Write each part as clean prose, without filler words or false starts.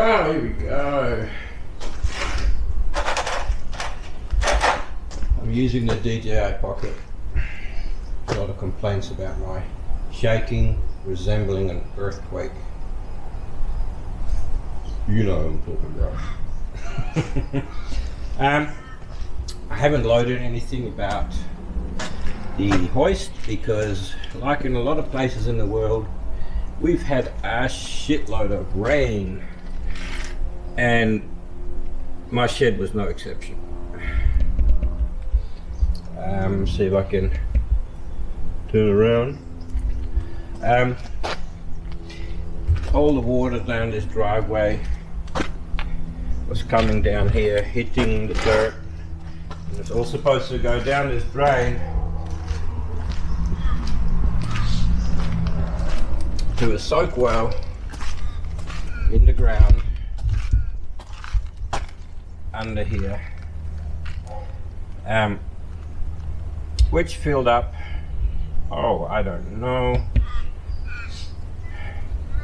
Oh, here we go. I'm using the DJI Pocket. A lot of complaints about my shaking resembling an earthquake. You know what I'm talking about. I haven't loaded anything about the hoist because, like in a lot of places in the world, we've had a shitload of rain, and my shed was no exception. See if I can turn around. All the water down this driveway was coming down here, hitting the dirt, and it's all supposed to go down this drain to a soak well in the ground under here, which filled up, oh, I don't know,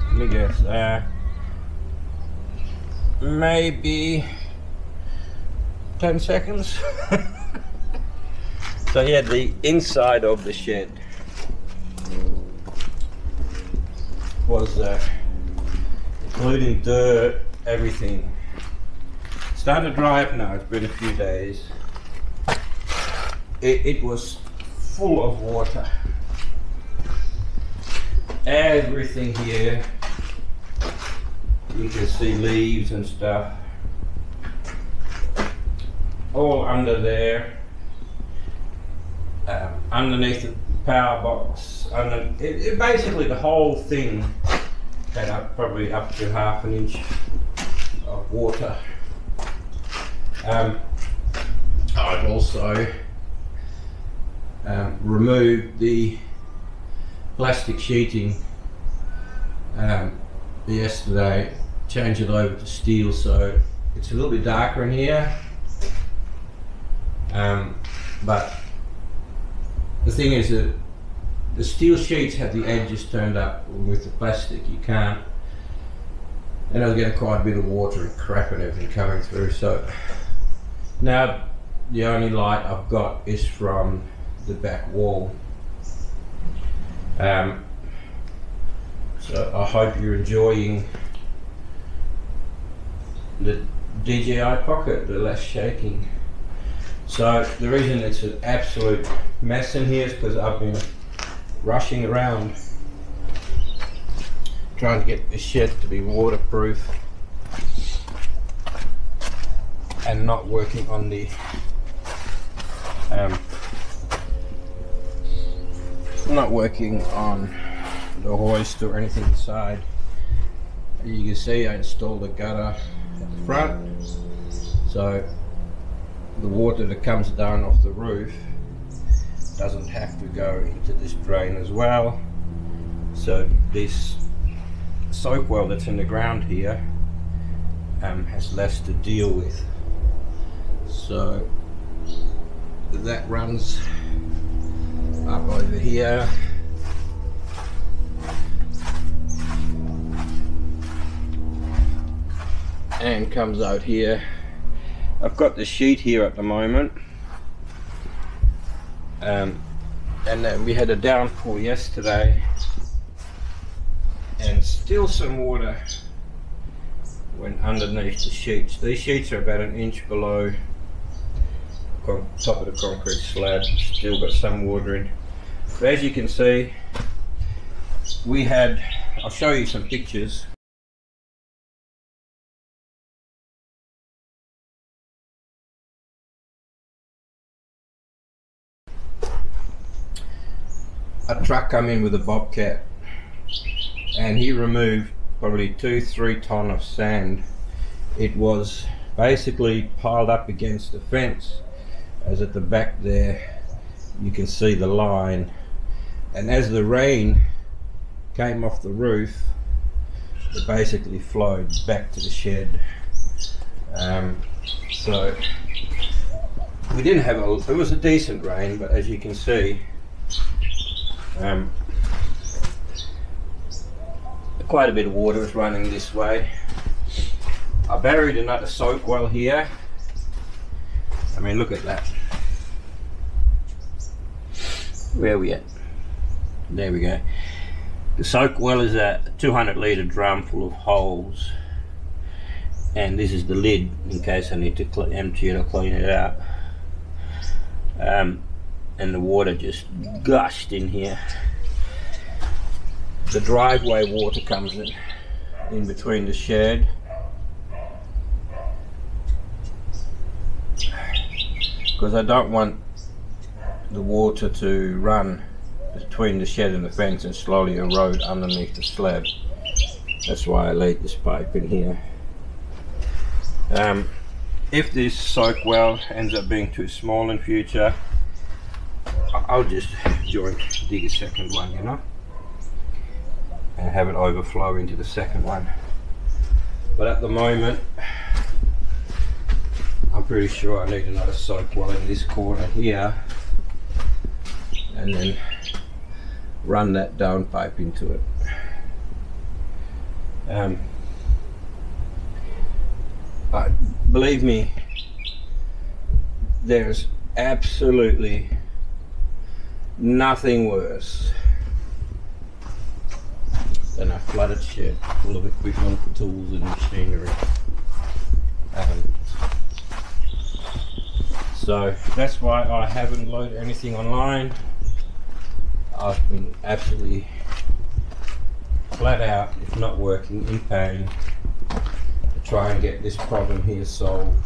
let me guess, maybe 10 seconds. So yeah, the inside of the shed was including dirt, everything. Starting to dry up now, it's been a few days. It was full of water. Everything here, you can see leaves and stuff all under there, underneath the power box, basically the whole thing had probably up to ½ an inch of water. I've also removed the plastic sheeting yesterday, changed it over to steel, so it's a little bit darker in here, but the thing is that the steel sheets have the edges turned up. With the plastic you can't, and I'll get quite a bit of water and crap and everything coming through. So now the only light I've got is from the back wall. So I hope you're enjoying the DJI Pocket, the less shaking. So the reason it's an absolute mess in here is because I've been rushing around trying to get the shed to be waterproof and not working on the hoist or anything inside. As you can see, I installed a gutter at the front, so the water that comes down off the roof doesn't have to go into this drain as well. So this soak well that's in the ground here has less to deal with. So that runs up over here, and comes out here. I've got the sheet here at the moment, and then we had a downpour yesterday, and still some water went underneath the sheets. These sheets are about 1 inch below top of the concrete slab, still got some water in. But as you can see, we had, I'll show you some pictures. A truck come in with a bobcat, and he removed probably 2-3 ton of sand. It was basically piled up against the fence, as at the back there you can see the line, and as the rain came off the roof, it basically flowed back to the shed. So we didn't have it was a decent rain, but as you can see, quite a bit of water is running this way. I buried another soak well here. I mean, look at that. Where are we at? There we go. The soak well is a 200 litre drum full of holes, and this is the lid in case I need to empty it or clean it out. And the water just gushed in here. The driveway water comes in between the shed. Because I don't want the water to run between the shed and the fence and slowly erode underneath the slab. That's why I laid this pipe in here. If this soak well ends up being too small in future, I'll just dig a second one, you know, and have it overflow into the second one. But at the moment, I'm pretty sure I need another soak well in this corner here, and then run that down pipe into it. Believe me, there's absolutely nothing worse than a flooded shed full of equipment, tools and machinery. So that's why I haven't loaded anything online. I've been absolutely flat out, if not working, in pain to try and get this problem here solved.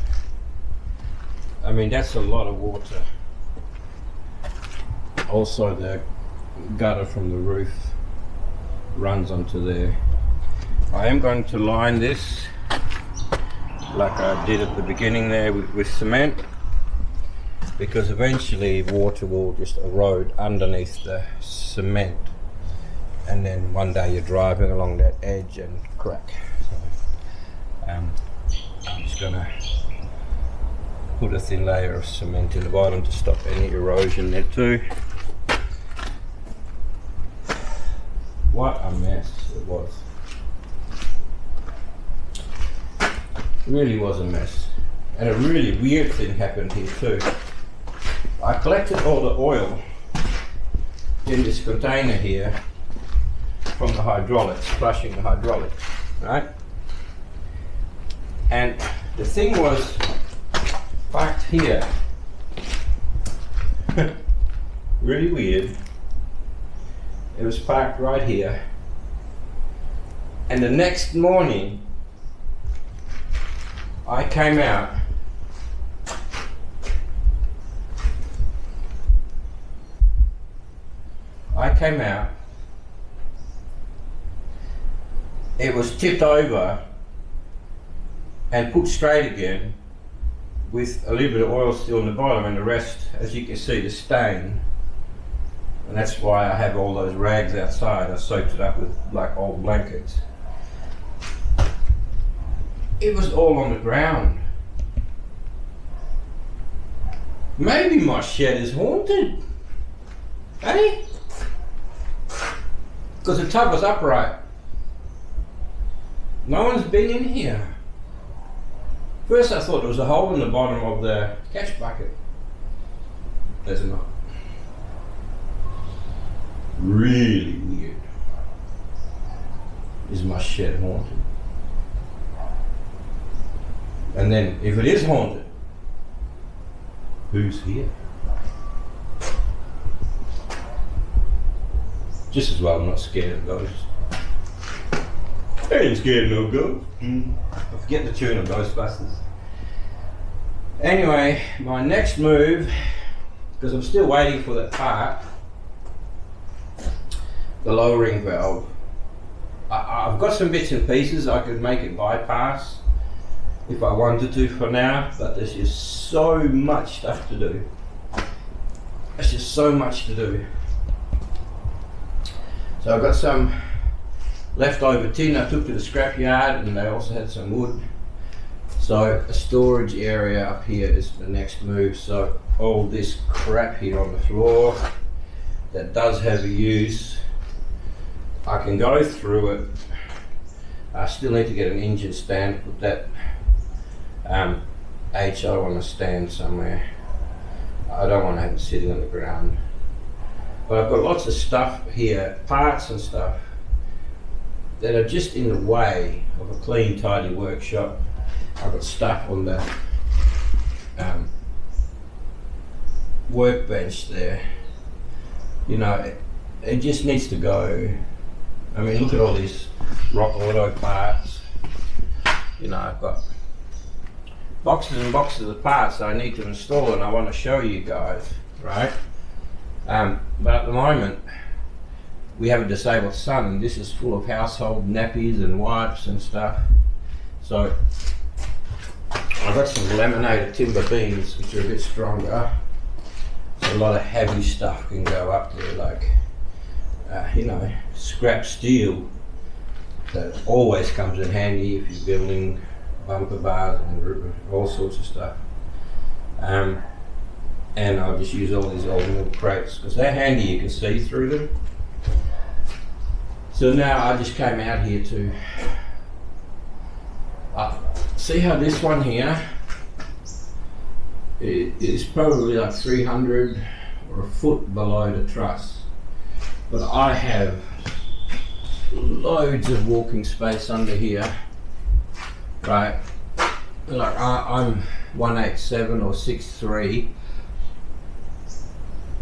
I mean, that's a lot of water. Also, the gutter from the roof runs onto there. I am going to line this like I did at the beginning there with cement, because eventually water will just erode underneath the cement, and then one day you're driving along that edge and crack. So, I'm just gonna put a thin layer of cement in the bottom to stop any erosion there too. What a mess it was. It really was a mess. And a really weird thing happened here too. I collected all the oil in this container here from the hydraulics, flushing the hydraulics, right? And the thing was parked here. Really weird. It was parked right here. And the next morning, I came out it was tipped over and put straight again with a little bit of oil still in the bottom, and the rest, as you can see, the stain. And that's why I have all those rags outside. I soaked it up with like old blankets. It was all on the ground. Maybe my shed is haunted. Hey? Because the tub was upright. No one's been in here. First I thought there was a hole in the bottom of the catch bucket. There's not. Really weird. Is my shed haunted? And then if it is haunted, who's here? Just as well I'm not scared of ghosts. I ain't scared of no ghosts. I forget the tune of Ghostbusters. Anyway, my next move, because I'm still waiting for that part, the lowering valve. I've got some bits and pieces I could make it bypass if I wanted to for now, but there's just so much stuff to do. There's just so much to do. So I've got some leftover tin I took to the scrapyard, and they also had some wood. So a storage area up here is the next move. So all this crap here on the floor that does have a use, I can go through it. I still need to get an engine stand, put that I want to stand somewhere. I don't want to have it sitting on the ground. But I've got lots of stuff here, parts and stuff, that are just in the way of a clean, tidy workshop. I've got stuff on the workbench there. You know, it just needs to go. I mean, look at all these Rock Auto parts. You know, I've got boxes and boxes of parts that I need to install, and I want to show you guys, right? But at the moment, we have a disabled son, and this is full of household nappies and wipes and stuff. So I've got some laminated timber beams, which are a bit stronger. So a lot of heavy stuff can go up there, like you know, scrap steel that always comes in handy if you're building bumper bars and all sorts of stuff. And I'll just use all these old milk crates because they're handy, you can see through them. So now I just came out here to see how this one here is probably like 300 or a foot below the truss. But I have loads of walking space under here, right? Like I'm 187 or 6'3".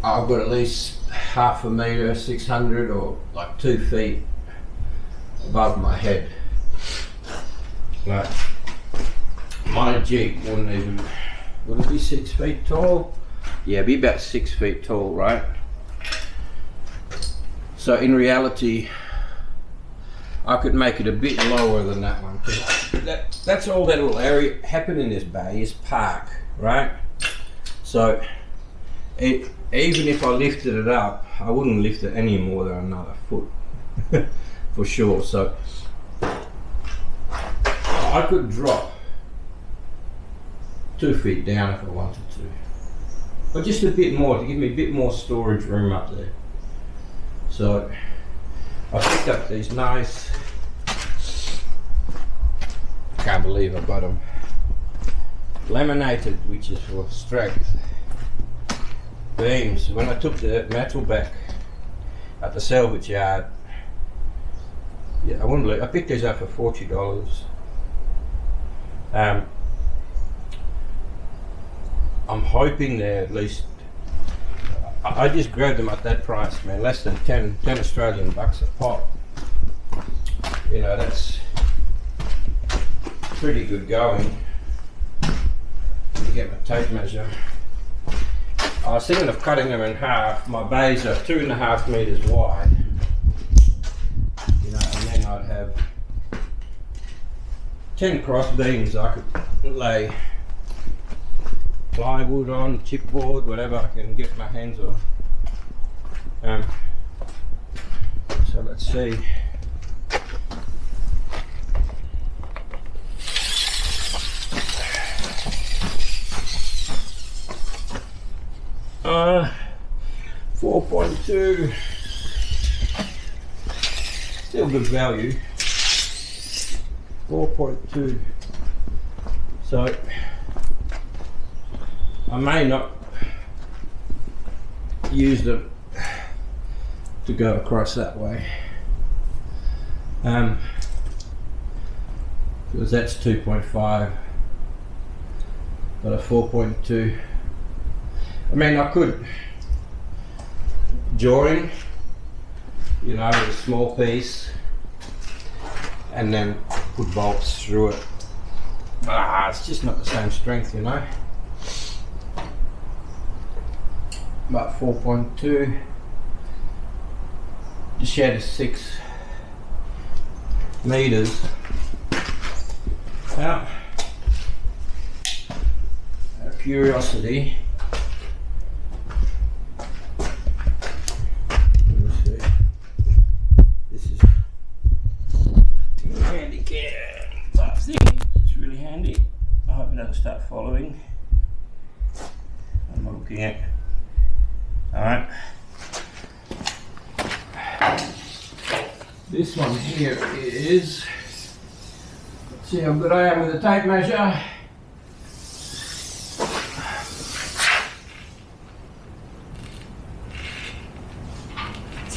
I've got at least half a metre, 600 or like 2 feet above my head. Like my Jeep wouldn't even, would it be 6 feet tall? Yeah, it'd be about 6 feet tall, right? So in reality, I could make it a bit lower than that one. That's all that will happen in this bay is park, right? So even if I lifted it up, I wouldn't lift it any more than another foot for sure. So I could drop 2 feet down if I wanted to, but just a bit more to give me a bit more storage room up there. So I picked up these nice, can't believe I got them, laminated, which is for strength, beams. When I took the metal back at the salvage yard, yeah, I wouldn't believe, I picked these up for $40. I'm hoping they're at least, I just grabbed them at that price, man, less than 10 Australian bucks a pop. You know, that's pretty good going. Let me get my tape measure. I was thinking of cutting them in half. My bays are 2.5 meters wide. You know, and then I'd have 10 cross beams I could lay plywood on, chipboard, whatever I can get my hands on. So let's see. Uh, 4.2. Still good value. 4.2. So I may not use them to go across that way, because that's 2.5, but a 4.2. I mean, I could join, you know, with a small piece and then put bolts through it. It's just not the same strength, you know. About 4.2. The shed is 6 meters. Now, out of curiosity, let me see. This is a handy cam type thing. It's really handy. I hope it doesn't start following. I'm looking at. Alright. This one here is, let's see how good I am with the tape measure.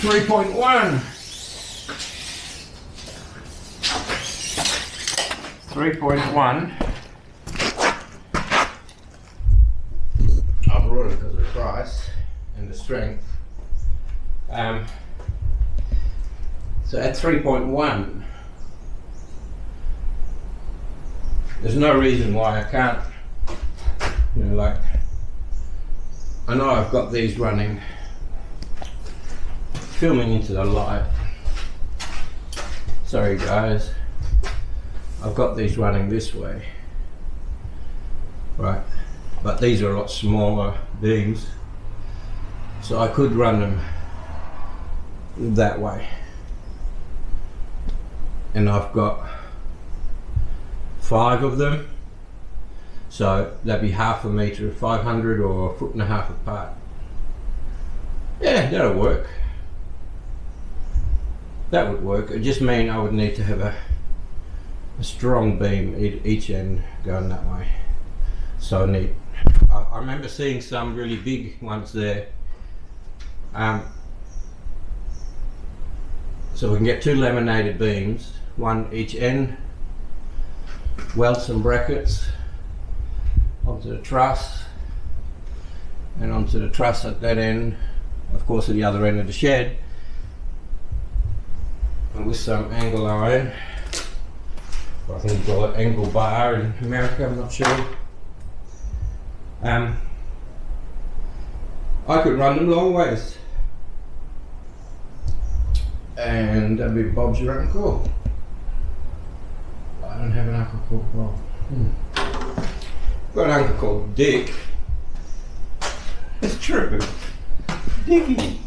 3.1. 3.1. I brought it because of the price and the strength. So at 3.1, there's no reason why I can't, you know, like, I know I've got these running, filming into the light. Sorry guys, I've got these running this way, right? But these are a lot smaller beams, so I could run them that way. And I've got 5 of them, so that'd be half a metre, 500 or 1.5 feet apart. Yeah, that'll work. That would work. It just mean I would need to have a strong beam each end going that way. So neat. I remember seeing some really big ones there. So we can get 2 laminated beams, 1 each end, weld some brackets onto the truss, and onto the truss at that end, of course at the other end of the shed, and with some angle iron. I think you call it angle bar in America, I'm not sure. I could run them long ways, and that'd be Bob's your uncle. I don't have an uncle called Bob. Got an uncle called Dick. It's true. Dickie.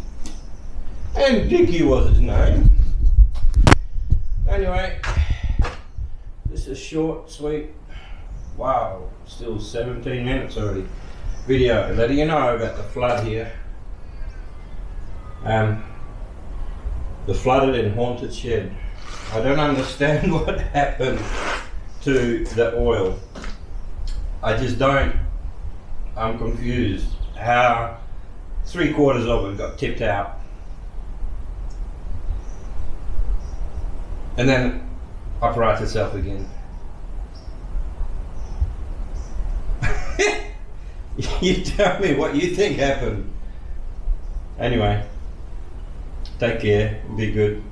And Dickie was his name. Anyway, this is short, sweet. Wow, still 17 minutes already. Video letting you know about the flood here. The flooded and haunted shed. I don't understand what happened to the oil. I just don't. I'm confused how 3/4 of it got tipped out and then uprights itself again. You tell me what you think happened. Anyway, take care, be good.